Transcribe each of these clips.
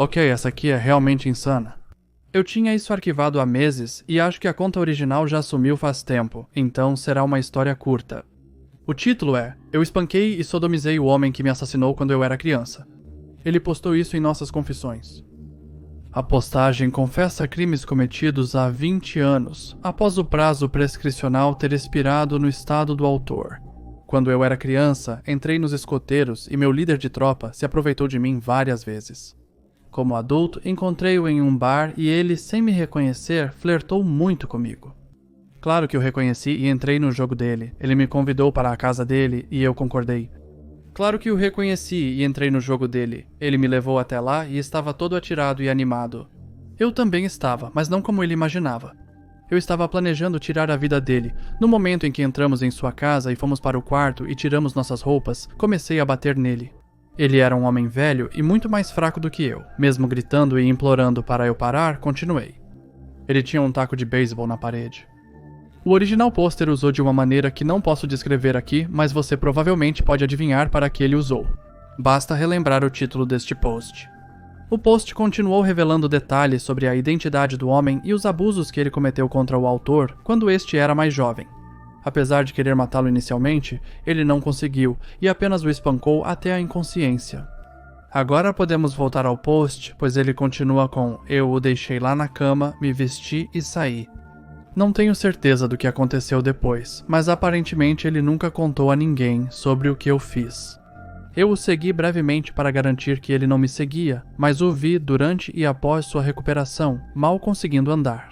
Ok, essa aqui é realmente insana. Eu tinha isso arquivado há meses e acho que a conta original já sumiu faz tempo, então será uma história curta. O título é: Eu espanquei e sodomizei o homem que me assassinou quando eu era criança. Ele postou isso em nossas confissões. A postagem confessa crimes cometidos há 20 anos, após o prazo prescricional ter expirado no estado do autor. Quando eu era criança, entrei nos escoteiros e meu líder de tropa se aproveitou de mim várias vezes. Como adulto, encontrei-o em um bar e ele, sem me reconhecer, flertou muito comigo. Claro que eu reconheci e entrei no jogo dele. Ele me convidou para a casa dele e eu concordei. Claro que o reconheci e entrei no jogo dele. Ele me levou até lá e estava todo atirado e animado. Eu também estava, mas não como ele imaginava. Eu estava planejando tirar a vida dele. No momento em que entramos em sua casa e fomos para o quarto e tiramos nossas roupas, comecei a bater nele. Ele era um homem velho e muito mais fraco do que eu. Mesmo gritando e implorando para eu parar, continuei. Ele tinha um taco de beisebol na parede. O original pôster usou de uma maneira que não posso descrever aqui, mas você provavelmente pode adivinhar para que ele usou. Basta relembrar o título deste post. O post continuou revelando detalhes sobre a identidade do homem e os abusos que ele cometeu contra o autor quando este era mais jovem. Apesar de querer matá-lo inicialmente, ele não conseguiu e apenas o espancou até a inconsciência. Agora podemos voltar ao post, pois ele continua com: Eu o deixei lá na cama, me vesti e saí. Não tenho certeza do que aconteceu depois, mas aparentemente ele nunca contou a ninguém sobre o que eu fiz. Eu o segui brevemente para garantir que ele não me seguia, mas o vi durante e após sua recuperação, mal conseguindo andar.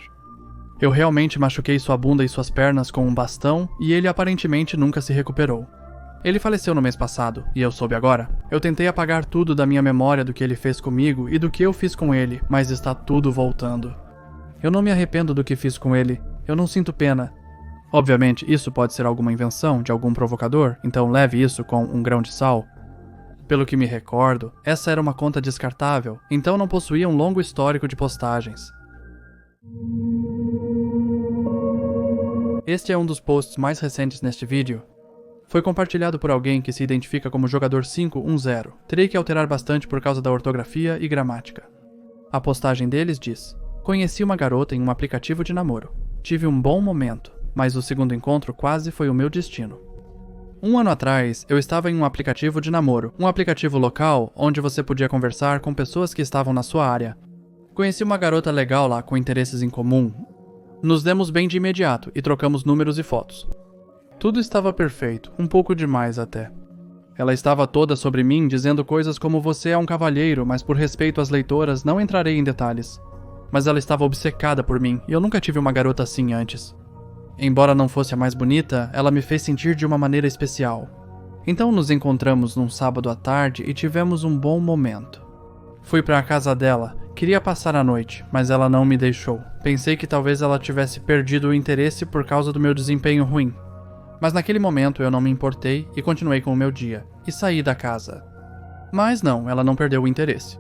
Eu realmente machuquei sua bunda e suas pernas com um bastão e ele aparentemente nunca se recuperou. Ele faleceu no mês passado, e eu soube agora. Eu tentei apagar tudo da minha memória do que ele fez comigo e do que eu fiz com ele, mas está tudo voltando. Eu não me arrependo do que fiz com ele, eu não sinto pena. Obviamente, isso pode ser alguma invenção de algum provocador, então leve isso com um grão de sal. Pelo que me recordo, essa era uma conta descartável, então não possuía um longo histórico de postagens. Este é um dos posts mais recentes neste vídeo. Foi compartilhado por alguém que se identifica como jogador 510. Terei que alterar bastante por causa da ortografia e gramática. A postagem deles diz: Conheci uma garota em um aplicativo de namoro. Tive um bom momento, mas o segundo encontro quase foi o meu destino. Um ano atrás, eu estava em um aplicativo de namoro, um aplicativo local onde você podia conversar com pessoas que estavam na sua área. Conheci uma garota legal lá com interesses em comum. Nos demos bem de imediato e trocamos números e fotos. Tudo estava perfeito, um pouco demais até. Ela estava toda sobre mim dizendo coisas como você é um cavalheiro, mas por respeito às leitoras não entrarei em detalhes. Mas ela estava obcecada por mim e eu nunca tive uma garota assim antes. Embora não fosse a mais bonita, ela me fez sentir de uma maneira especial. Então nos encontramos num sábado à tarde e tivemos um bom momento. Fui para a casa dela, queria passar a noite, mas ela não me deixou. Pensei que talvez ela tivesse perdido o interesse por causa do meu desempenho ruim. Mas naquele momento eu não me importei e continuei com o meu dia, e saí da casa. Mas não, ela não perdeu o interesse.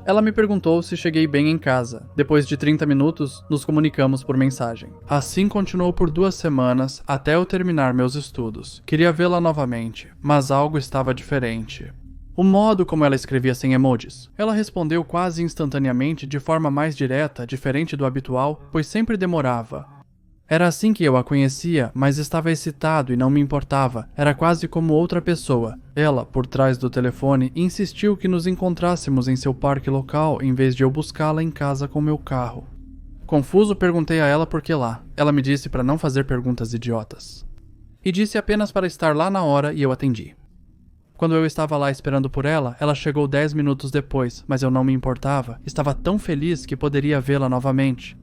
Ela me perguntou se cheguei bem em casa. Depois de 30 minutos, nos comunicamos por mensagem. Assim continuou por 2 semanas, até eu terminar meus estudos. Queria vê-la novamente, mas algo estava diferente. O modo como ela escrevia sem emojis. Ela respondeu quase instantaneamente de forma mais direta, diferente do habitual, pois sempre demorava. Era assim que eu a conhecia, mas estava excitado e não me importava. Era quase como outra pessoa. Ela, por trás do telefone, insistiu que nos encontrássemos em seu parque local em vez de eu buscá-la em casa com meu carro. Confuso, perguntei a ela por que lá. Ela me disse para não fazer perguntas idiotas. E disse apenas para estar lá na hora e eu atendi. Quando eu estava lá esperando por ela, ela chegou 10 minutos depois, mas eu não me importava. Estava tão feliz que poderia vê-la novamente.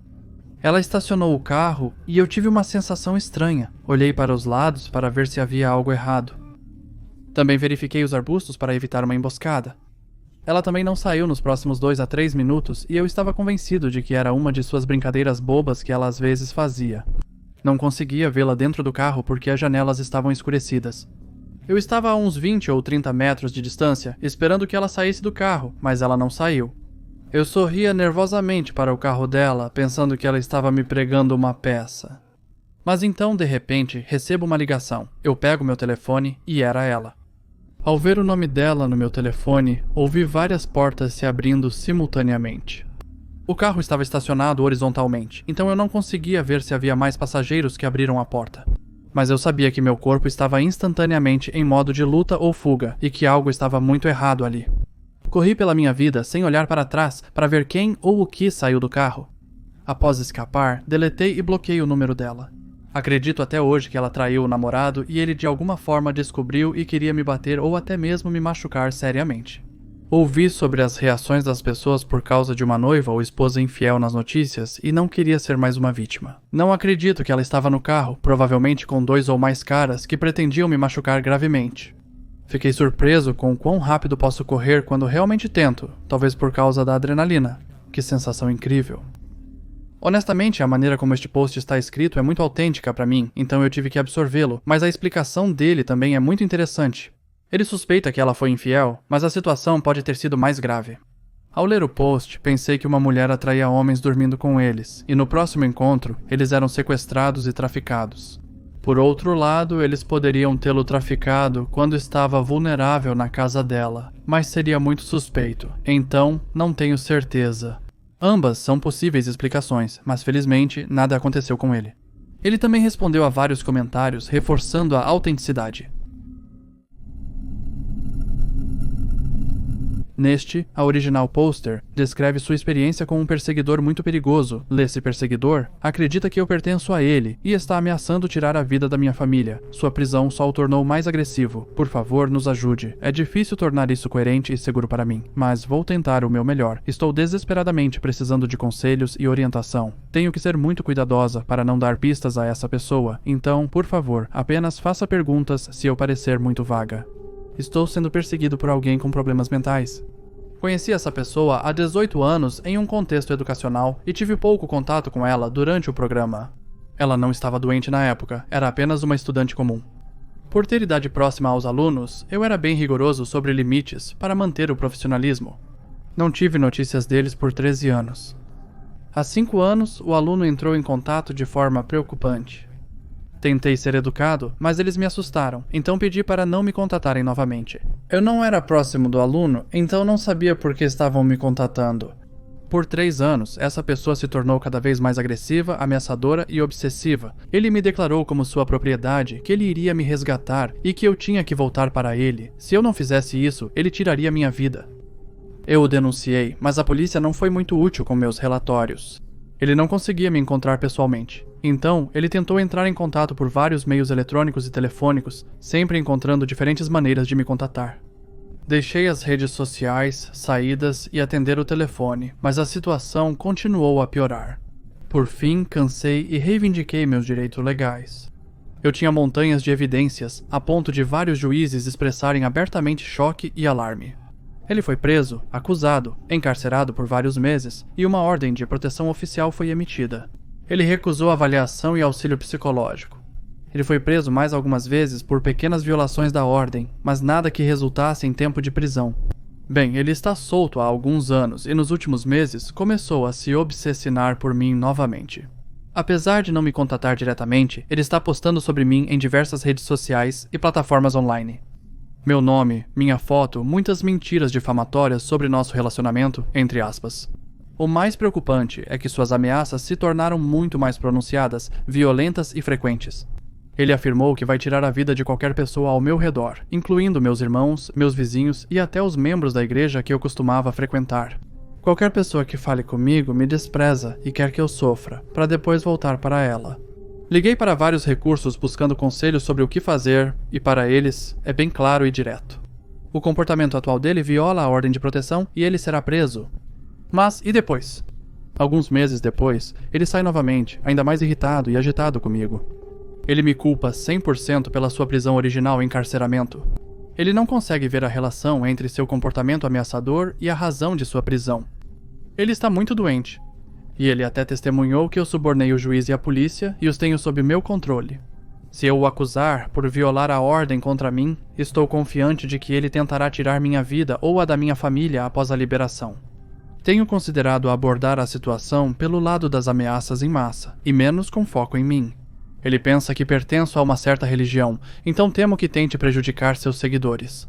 Ela estacionou o carro e eu tive uma sensação estranha. Olhei para os lados para ver se havia algo errado. Também verifiquei os arbustos para evitar uma emboscada. Ela também não saiu nos próximos 2 a 3 minutos e eu estava convencido de que era uma de suas brincadeiras bobas que ela às vezes fazia. Não conseguia vê-la dentro do carro porque as janelas estavam escurecidas. Eu estava a uns 20 ou 30 metros de distância, esperando que ela saísse do carro, mas ela não saiu. Eu sorria nervosamente para o carro dela, pensando que ela estava me pregando uma peça. Mas então, de repente, recebo uma ligação. Eu pego meu telefone e era ela. Ao ver o nome dela no meu telefone, ouvi várias portas se abrindo simultaneamente. O carro estava estacionado horizontalmente, então eu não conseguia ver se havia mais passageiros que abriram a porta. Mas eu sabia que meu corpo estava instantaneamente em modo de luta ou fuga e que algo estava muito errado ali. Corri pela minha vida sem olhar para trás para ver quem ou o que saiu do carro. Após escapar, deletei e bloqueei o número dela. Acredito até hoje que ela traiu o namorado e ele de alguma forma descobriu e queria me bater ou até mesmo me machucar seriamente. Ouvi sobre as reações das pessoas por causa de uma noiva ou esposa infiel nas notícias e não queria ser mais uma vítima. Não acredito que ela estava no carro, provavelmente com 2 ou mais caras que pretendiam me machucar gravemente. Fiquei surpreso com o quão rápido posso correr quando realmente tento, talvez por causa da adrenalina. Que sensação incrível. Honestamente, a maneira como este post está escrito é muito autêntica para mim, então eu tive que absorvê-lo, mas a explicação dele também é muito interessante. Ele suspeita que ela foi infiel, mas a situação pode ter sido mais grave. Ao ler o post, pensei que uma mulher atraía homens dormindo com eles, e no próximo encontro, eles eram sequestrados e traficados. Por outro lado, eles poderiam tê-lo traficado quando estava vulnerável na casa dela, mas seria muito suspeito, então não tenho certeza. Ambas são possíveis explicações, mas felizmente nada aconteceu com ele. Ele também respondeu a vários comentários, reforçando a autenticidade. Neste, a original poster descreve sua experiência com um perseguidor muito perigoso. Esse perseguidor acredita que eu pertenço a ele e está ameaçando tirar a vida da minha família. Sua prisão só o tornou mais agressivo. Por favor, nos ajude. É difícil tornar isso coerente e seguro para mim, mas vou tentar o meu melhor. Estou desesperadamente precisando de conselhos e orientação. Tenho que ser muito cuidadosa para não dar pistas a essa pessoa, então, por favor, apenas faça perguntas se eu parecer muito vaga. Estou sendo perseguido por alguém com problemas mentais. Conheci essa pessoa há 18 anos em um contexto educacional e tive pouco contato com ela durante o programa. Ela não estava doente na época, era apenas uma estudante comum. Por ter idade próxima aos alunos, eu era bem rigoroso sobre limites para manter o profissionalismo. Não tive notícias deles por 13 anos. Há 5 anos, o aluno entrou em contato de forma preocupante. Tentei ser educado, mas eles me assustaram, então pedi para não me contatarem novamente. Eu não era próximo do aluno, então não sabia por que estavam me contatando. Por 3 anos, essa pessoa se tornou cada vez mais agressiva, ameaçadora e obsessiva. Ele me declarou como sua propriedade, que ele iria me resgatar e que eu tinha que voltar para ele. Se eu não fizesse isso, ele tiraria minha vida. Eu o denunciei, mas a polícia não foi muito útil com meus relatórios. Ele não conseguia me encontrar pessoalmente. Então, ele tentou entrar em contato por vários meios eletrônicos e telefônicos, sempre encontrando diferentes maneiras de me contatar. Deixei as redes sociais, saídas e atender o telefone, mas a situação continuou a piorar. Por fim, cansei e reivindiquei meus direitos legais. Eu tinha montanhas de evidências, a ponto de vários juízes expressarem abertamente choque e alarme. Ele foi preso, acusado, encarcerado por vários meses, e uma ordem de proteção oficial foi emitida. Ele recusou avaliação e auxílio psicológico. Ele foi preso mais algumas vezes por pequenas violações da ordem, mas nada que resultasse em tempo de prisão. Bem, ele está solto há alguns anos e nos últimos meses começou a se obsessinar por mim novamente. Apesar de não me contatar diretamente, ele está postando sobre mim em diversas redes sociais e plataformas online. Meu nome, minha foto, muitas mentiras difamatórias sobre nosso relacionamento, entre aspas. O mais preocupante é que suas ameaças se tornaram muito mais pronunciadas, violentas e frequentes. Ele afirmou que vai tirar a vida de qualquer pessoa ao meu redor, incluindo meus irmãos, meus vizinhos e até os membros da igreja que eu costumava frequentar. Qualquer pessoa que fale comigo me despreza e quer que eu sofra, para depois voltar para ela. Liguei para vários recursos buscando conselhos sobre o que fazer, e para eles é bem claro e direto. O comportamento atual dele viola a ordem de proteção e ele será preso. Mas e depois? Alguns meses depois, ele sai novamente, ainda mais irritado e agitado comigo. Ele me culpa 100% pela sua prisão original e encarceramento. Ele não consegue ver a relação entre seu comportamento ameaçador e a razão de sua prisão. Ele está muito doente. E ele até testemunhou que eu subornei o juiz e a polícia e os tenho sob meu controle. Se eu o acusar por violar a ordem contra mim, estou confiante de que ele tentará tirar minha vida ou a da minha família após a liberação. Tenho considerado abordar a situação pelo lado das ameaças em massa, e menos com foco em mim. Ele pensa que pertenço a uma certa religião, então temo que tente prejudicar seus seguidores.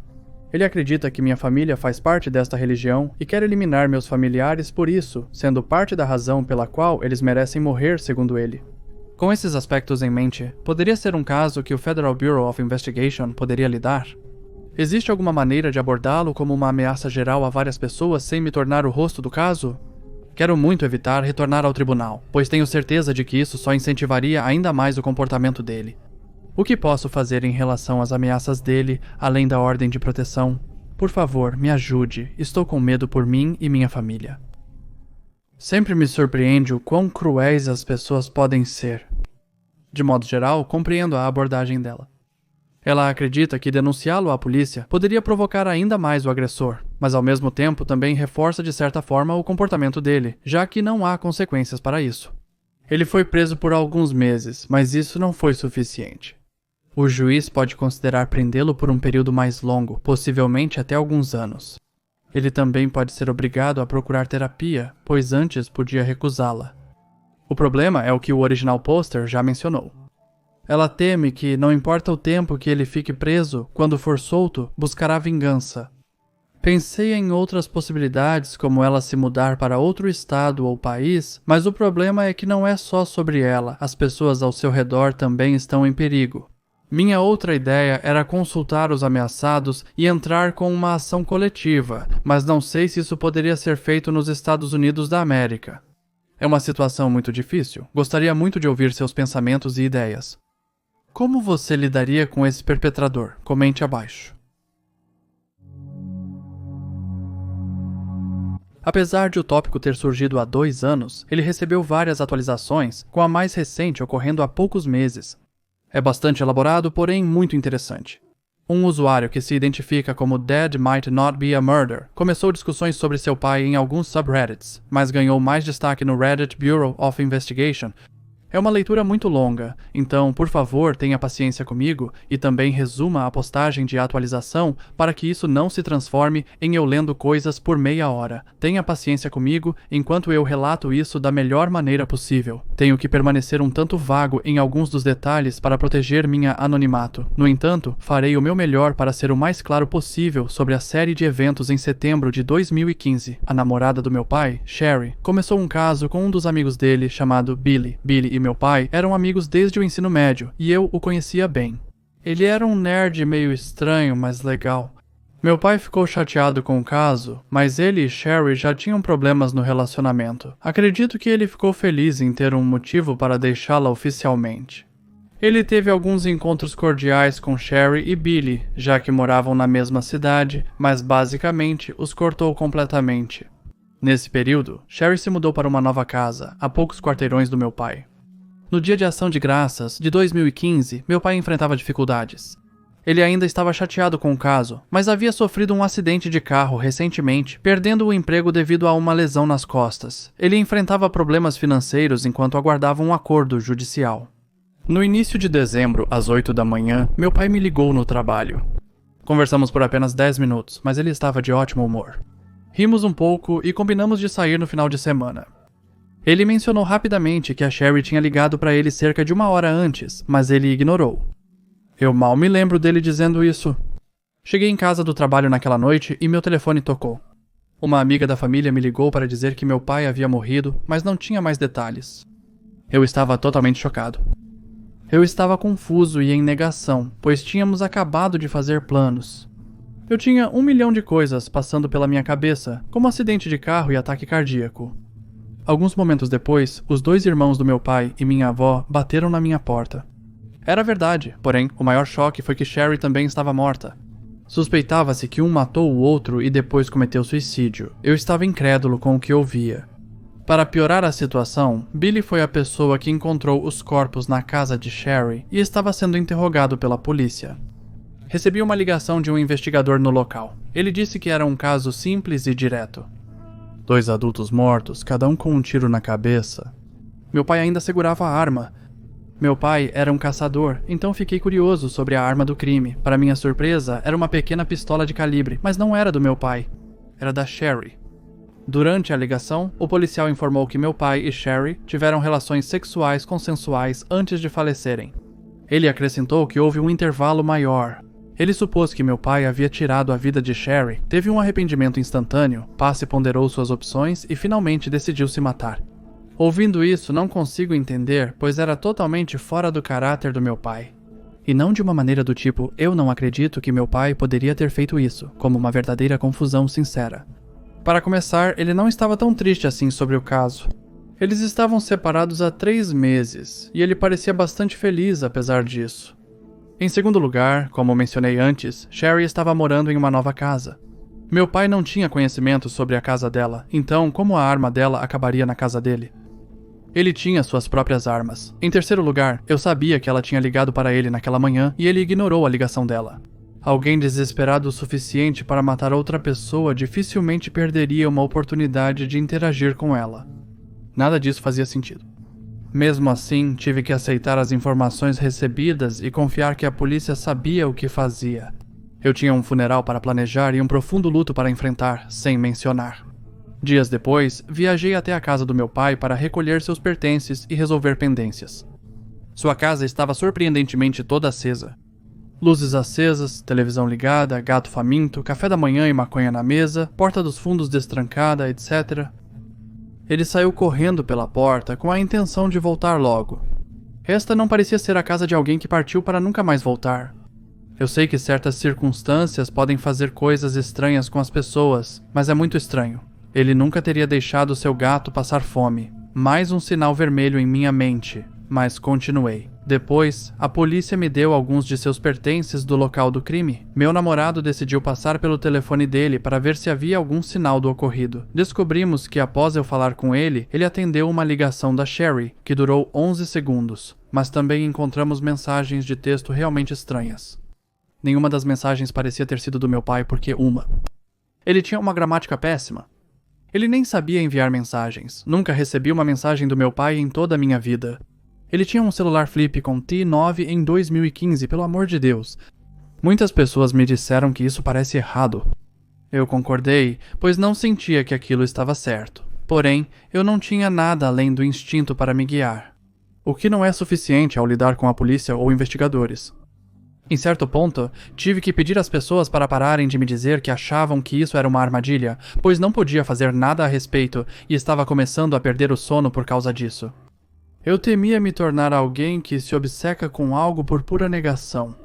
Ele acredita que minha família faz parte desta religião e quer eliminar meus familiares por isso, sendo parte da razão pela qual eles merecem morrer, segundo ele. Com esses aspectos em mente, poderia ser um caso que o Federal Bureau of Investigation poderia lidar? Existe alguma maneira de abordá-lo como uma ameaça geral a várias pessoas sem me tornar o rosto do caso? Quero muito evitar retornar ao tribunal, pois tenho certeza de que isso só incentivaria ainda mais o comportamento dele. O que posso fazer em relação às ameaças dele, além da ordem de proteção? Por favor, me ajude. Estou com medo por mim e minha família. Sempre me surpreende o quão cruéis as pessoas podem ser. De modo geral, compreendo a abordagem dela. Ela acredita que denunciá-lo à polícia poderia provocar ainda mais o agressor, mas ao mesmo tempo também reforça de certa forma o comportamento dele, já que não há consequências para isso. Ele foi preso por alguns meses, mas isso não foi suficiente. O juiz pode considerar prendê-lo por um período mais longo, possivelmente até alguns anos. Ele também pode ser obrigado a procurar terapia, pois antes podia recusá-la. O problema é o que o original pôster já mencionou. Ela teme que, não importa o tempo que ele fique preso, quando for solto, buscará vingança. Pensei em outras possibilidades, como ela se mudar para outro estado ou país, mas o problema é que não é só sobre ela, as pessoas ao seu redor também estão em perigo. Minha outra ideia era consultar os ameaçados e entrar com uma ação coletiva, mas não sei se isso poderia ser feito nos Estados Unidos da América. É uma situação muito difícil. Gostaria muito de ouvir seus pensamentos e ideias. Como você lidaria com esse perpetrador? Comente abaixo. Apesar de o tópico ter surgido há 2 anos, ele recebeu várias atualizações, com a mais recente ocorrendo há poucos meses. É bastante elaborado, porém muito interessante. Um usuário que se identifica como Dead Might Not Be a Murder começou discussões sobre seu pai em alguns subreddits, mas ganhou mais destaque no Reddit Bureau of Investigation. É uma leitura muito longa, então, por favor, tenha paciência comigo e também resuma a postagem de atualização para que isso não se transforme em eu lendo coisas por meia hora. Tenha paciência comigo enquanto eu relato isso da melhor maneira possível. Tenho que permanecer um tanto vago em alguns dos detalhes para proteger minha anonimato. No entanto, farei o meu melhor para ser o mais claro possível sobre a série de eventos em setembro de 2015. A namorada do meu pai, Sherry, começou um caso com um dos amigos dele chamado Billy. Billy e meu pai eram amigos desde o ensino médio, e eu o conhecia bem. Ele era um nerd meio estranho, mas legal. Meu pai ficou chateado com o caso, mas ele e Sherry já tinham problemas no relacionamento. Acredito que ele ficou feliz em ter um motivo para deixá-la oficialmente. Ele teve alguns encontros cordiais com Sherry e Billy, já que moravam na mesma cidade, mas basicamente os cortou completamente. Nesse período, Sherry se mudou para uma nova casa, a poucos quarteirões do meu pai. No dia de Ação de Graças, de 2015, meu pai enfrentava dificuldades. Ele ainda estava chateado com o caso, mas havia sofrido um acidente de carro recentemente, perdendo o emprego devido a uma lesão nas costas. Ele enfrentava problemas financeiros enquanto aguardava um acordo judicial. No início de dezembro, às 8 da manhã, meu pai me ligou no trabalho. Conversamos por apenas 10 minutos, mas ele estava de ótimo humor. Rimos um pouco e combinamos de sair no final de semana. Ele mencionou rapidamente que a Sherry tinha ligado para ele cerca de 1 hora antes, mas ele ignorou. Eu mal me lembro dele dizendo isso. Cheguei em casa do trabalho naquela noite e meu telefone tocou. Uma amiga da família me ligou para dizer que meu pai havia morrido, mas não tinha mais detalhes. Eu estava totalmente chocado. Eu estava confuso e em negação, pois tínhamos acabado de fazer planos. Eu tinha 1 milhão de coisas passando pela minha cabeça, como acidente de carro e ataque cardíaco. Alguns momentos depois, os 2 irmãos do meu pai e minha avó bateram na minha porta. Era verdade, porém, o maior choque foi que Sherry também estava morta. Suspeitava-se que um matou o outro e depois cometeu suicídio. Eu estava incrédulo com o que ouvia. Para piorar a situação, Billy foi a pessoa que encontrou os corpos na casa de Sherry e estava sendo interrogado pela polícia. Recebi uma ligação de um investigador no local. Ele disse que era um caso simples e direto. 2 adultos mortos, cada um com um tiro na cabeça. Meu pai ainda segurava a arma. Meu pai era um caçador, então fiquei curioso sobre a arma do crime. Para minha surpresa, era uma pequena pistola de calibre, mas não era do meu pai. Era da Sherry. Durante a ligação, o policial informou que meu pai e Sherry tiveram relações sexuais consensuais antes de falecerem. Ele acrescentou que houve um intervalo maior. Ele supôs que meu pai havia tirado a vida de Sherry, teve um arrependimento instantâneo, Pace ponderou suas opções e finalmente decidiu se matar. Ouvindo isso, não consigo entender, pois era totalmente fora do caráter do meu pai. E não de uma maneira do tipo, eu não acredito que meu pai poderia ter feito isso, como uma verdadeira confusão sincera. Para começar, ele não estava tão triste assim sobre o caso. Eles estavam separados há 3 meses, e ele parecia bastante feliz apesar disso. Em segundo lugar, como mencionei antes, Sherry estava morando em uma nova casa. Meu pai não tinha conhecimento sobre a casa dela, então como a arma dela acabaria na casa dele? Ele tinha suas próprias armas. Em terceiro lugar, eu sabia que ela tinha ligado para ele naquela manhã e ele ignorou a ligação dela. Alguém desesperado o suficiente para matar outra pessoa dificilmente perderia uma oportunidade de interagir com ela. Nada disso fazia sentido. Mesmo assim, tive que aceitar as informações recebidas e confiar que a polícia sabia o que fazia. Eu tinha um funeral para planejar e um profundo luto para enfrentar, sem mencionar. Dias depois, viajei até a casa do meu pai para recolher seus pertences e resolver pendências. Sua casa estava surpreendentemente toda acesa. Luzes acesas, televisão ligada, gato faminto, café da manhã e maconha na mesa, porta dos fundos destrancada, etc. Ele saiu correndo pela porta com a intenção de voltar logo. Esta não parecia ser a casa de alguém que partiu para nunca mais voltar. Eu sei que certas circunstâncias podem fazer coisas estranhas com as pessoas, mas é muito estranho. Ele nunca teria deixado seu gato passar fome. Mais um sinal vermelho em minha mente, mas continuei. Depois, a polícia me deu alguns de seus pertences do local do crime. Meu namorado decidiu passar pelo telefone dele para ver se havia algum sinal do ocorrido. Descobrimos que após eu falar com ele, ele atendeu uma ligação da Sherry, que durou 11 segundos, mas também encontramos mensagens de texto realmente estranhas. Nenhuma das mensagens parecia ter sido do meu pai porque ele tinha uma gramática péssima. Ele nem sabia enviar mensagens. Nunca recebi uma mensagem do meu pai em toda a minha vida. Ele tinha um celular flip com T9 em 2015, pelo amor de Deus. Muitas pessoas me disseram que isso parece errado. Eu concordei, pois não sentia que aquilo estava certo. Porém, eu não tinha nada além do instinto para me guiar. O que não é suficiente ao lidar com a polícia ou investigadores. Em certo ponto, tive que pedir às pessoas para pararem de me dizer que achavam que isso era uma armadilha, pois não podia fazer nada a respeito e estava começando a perder o sono por causa disso. Eu temia me tornar alguém que se obceca com algo por pura negação.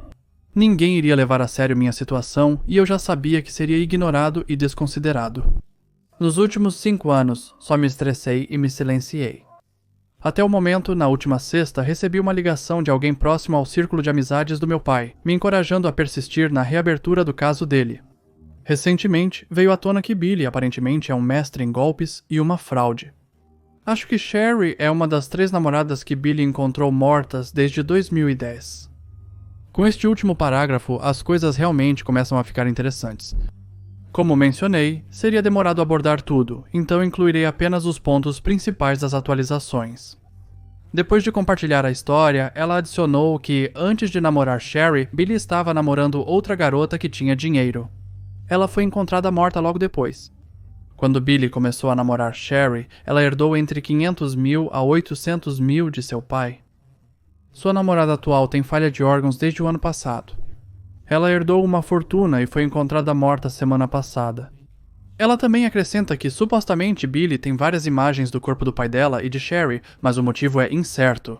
Ninguém iria levar a sério minha situação e eu já sabia que seria ignorado e desconsiderado. Nos últimos 5 anos, só me estressei e me silenciei. Até o momento, na última sexta, recebi uma ligação de alguém próximo ao círculo de amizades do meu pai, me encorajando a persistir na reabertura do caso dele. Recentemente, veio à tona que Billy aparentemente é um mestre em golpes e uma fraude. Acho que Sherry é uma das 3 namoradas que Billy encontrou mortas desde 2010. Com este último parágrafo, as coisas realmente começam a ficar interessantes. Como mencionei, seria demorado abordar tudo, então incluirei apenas os pontos principais das atualizações. Depois de compartilhar a história, ela adicionou que, antes de namorar Sherry, Billy estava namorando outra garota que tinha dinheiro. Ela foi encontrada morta logo depois. Quando Billy começou a namorar Sherry, ela herdou entre 500 mil a 800 mil de seu pai. Sua namorada atual tem falha de órgãos desde o ano passado. Ela herdou uma fortuna e foi encontrada morta semana passada. Ela também acrescenta que supostamente Billy tem várias imagens do corpo do pai dela e de Sherry, mas o motivo é incerto.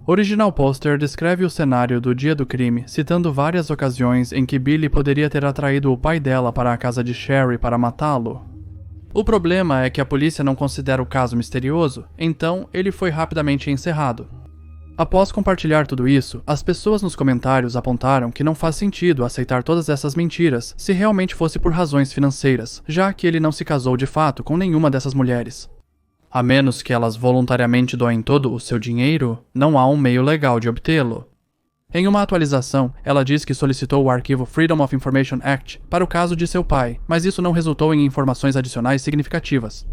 O original pôster descreve o cenário do dia do crime, citando várias ocasiões em que Billy poderia ter atraído o pai dela para a casa de Sherry para matá-lo. O problema é que a polícia não considera o caso misterioso, então ele foi rapidamente encerrado. Após compartilhar tudo isso, as pessoas nos comentários apontaram que não faz sentido aceitar todas essas mentiras se realmente fosse por razões financeiras, já que ele não se casou de fato com nenhuma dessas mulheres. A menos que elas voluntariamente doem todo o seu dinheiro, não há um meio legal de obtê-lo. Em uma atualização, ela diz que solicitou o arquivo Freedom of Information Act para o caso de seu pai, mas isso não resultou em informações adicionais significativas.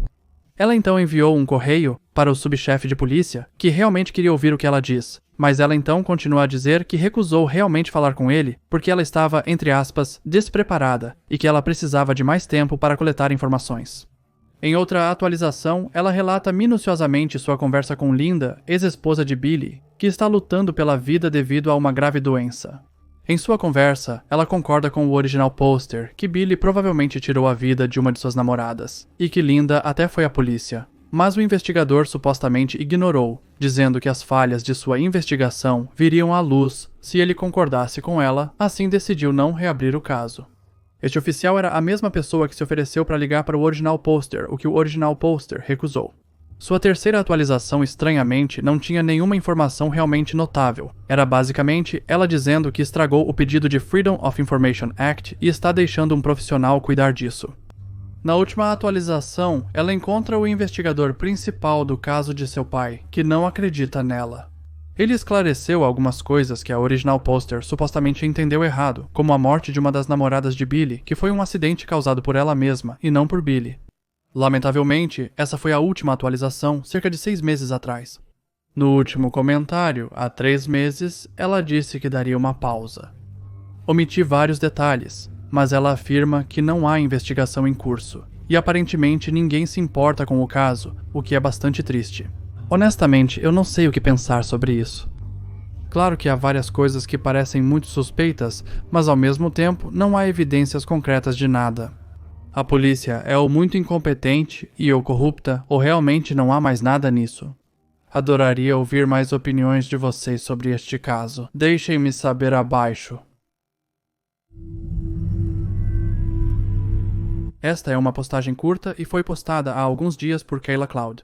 Ela então enviou um correio para o subchefe de polícia, que realmente queria ouvir o que ela diz, mas ela então continua a dizer que recusou realmente falar com ele porque ela estava, entre aspas, despreparada e que ela precisava de mais tempo para coletar informações. Em outra atualização, ela relata minuciosamente sua conversa com Linda, ex-esposa de Billy, que está lutando pela vida devido a uma grave doença. Em sua conversa, ela concorda com o original pôster que Billy provavelmente tirou a vida de uma de suas namoradas, e que Linda até foi à polícia. Mas o investigador supostamente ignorou, dizendo que as falhas de sua investigação viriam à luz se ele concordasse com ela, assim decidiu não reabrir o caso. Este oficial era a mesma pessoa que se ofereceu para ligar para o original pôster, o que o original pôster recusou. Sua terceira atualização, estranhamente, não tinha nenhuma informação realmente notável. Era basicamente ela dizendo que estragou o pedido de Freedom of Information Act e está deixando um profissional cuidar disso. Na última atualização, ela encontra o investigador principal do caso de seu pai, que não acredita nela. Ele esclareceu algumas coisas que a original pôster supostamente entendeu errado, como a morte de uma das namoradas de Billy, que foi um acidente causado por ela mesma e não por Billy. Lamentavelmente, essa foi a última atualização, cerca de 6 meses atrás. No último comentário, há 3 meses, ela disse que daria uma pausa. Omiti vários detalhes, mas ela afirma que não há investigação em curso, e aparentemente ninguém se importa com o caso, o que é bastante triste. Honestamente, eu não sei o que pensar sobre isso. Claro que há várias coisas que parecem muito suspeitas, mas ao mesmo tempo não há evidências concretas de nada. A polícia é ou muito incompetente e ou corrupta, ou realmente não há mais nada nisso. Adoraria ouvir mais opiniões de vocês sobre este caso. Deixem-me saber abaixo. Esta é uma postagem curta e foi postada há alguns dias por Kayla Cloud.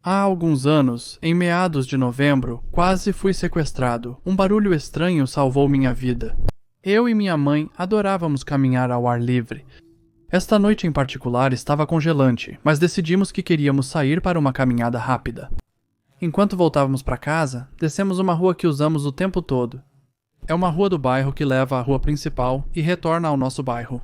Há alguns anos, em meados de novembro, quase fui sequestrado. Um barulho estranho salvou minha vida. Eu e minha mãe adorávamos caminhar ao ar livre. Esta noite em particular estava congelante, mas decidimos que queríamos sair para uma caminhada rápida. Enquanto voltávamos para casa, descemos uma rua que usamos o tempo todo. É uma rua do bairro que leva à rua principal e retorna ao nosso bairro.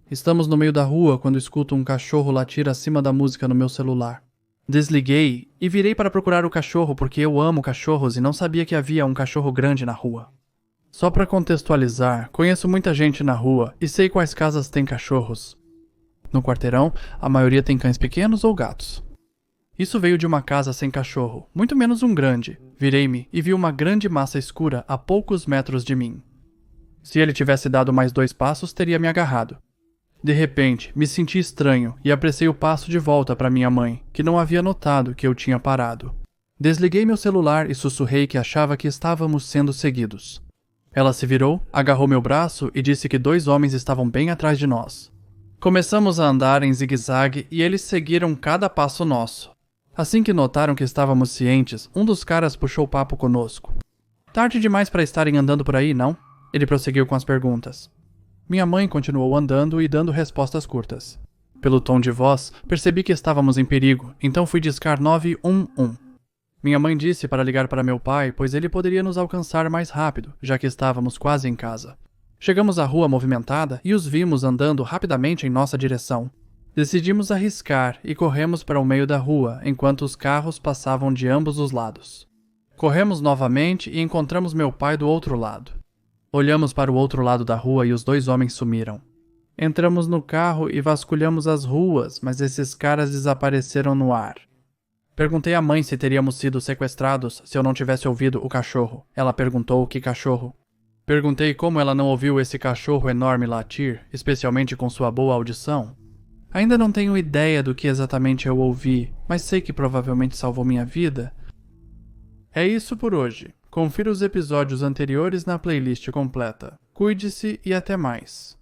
Estamos no meio da rua quando escuto um cachorro latir acima da música no meu celular. Desliguei e virei para procurar o cachorro porque eu amo cachorros e não sabia que havia um cachorro grande na rua. Só para contextualizar, conheço muita gente na rua e sei quais casas têm cachorros. No quarteirão, a maioria tem cães pequenos ou gatos. Isso veio de uma casa sem cachorro, muito menos um grande. Virei-me e vi uma grande massa escura a poucos metros de mim. Se ele tivesse dado mais 2 passos, teria me agarrado. De repente, me senti estranho e apressei o passo de volta para minha mãe, que não havia notado que eu tinha parado. Desliguei meu celular e sussurrei que achava que estávamos sendo seguidos. Ela se virou, agarrou meu braço e disse que 2 homens estavam bem atrás de nós. Começamos a andar em zigue-zague e eles seguiram cada passo nosso. Assim que notaram que estávamos cientes, um dos caras puxou papo conosco. Tarde demais para estarem andando por aí, não? Ele prosseguiu com as perguntas. Minha mãe continuou andando e dando respostas curtas. Pelo tom de voz, percebi que estávamos em perigo, então fui discar 911. Minha mãe disse para ligar para meu pai, pois ele poderia nos alcançar mais rápido, já que estávamos quase em casa. Chegamos à rua movimentada e os vimos andando rapidamente em nossa direção. Decidimos arriscar e corremos para o meio da rua, enquanto os carros passavam de ambos os lados. Corremos novamente e encontramos meu pai do outro lado. Olhamos para o outro lado da rua e os 2 homens sumiram. Entramos no carro e vasculhamos as ruas, mas esses caras desapareceram no ar. Perguntei à mãe se teríamos sido sequestrados se eu não tivesse ouvido o cachorro. Ela perguntou que cachorro. Perguntei como ela não ouviu esse cachorro enorme latir, especialmente com sua boa audição. Ainda não tenho ideia do que exatamente eu ouvi, mas sei que provavelmente salvou minha vida. É isso por hoje. Confira os episódios anteriores na playlist completa. Cuide-se e até mais.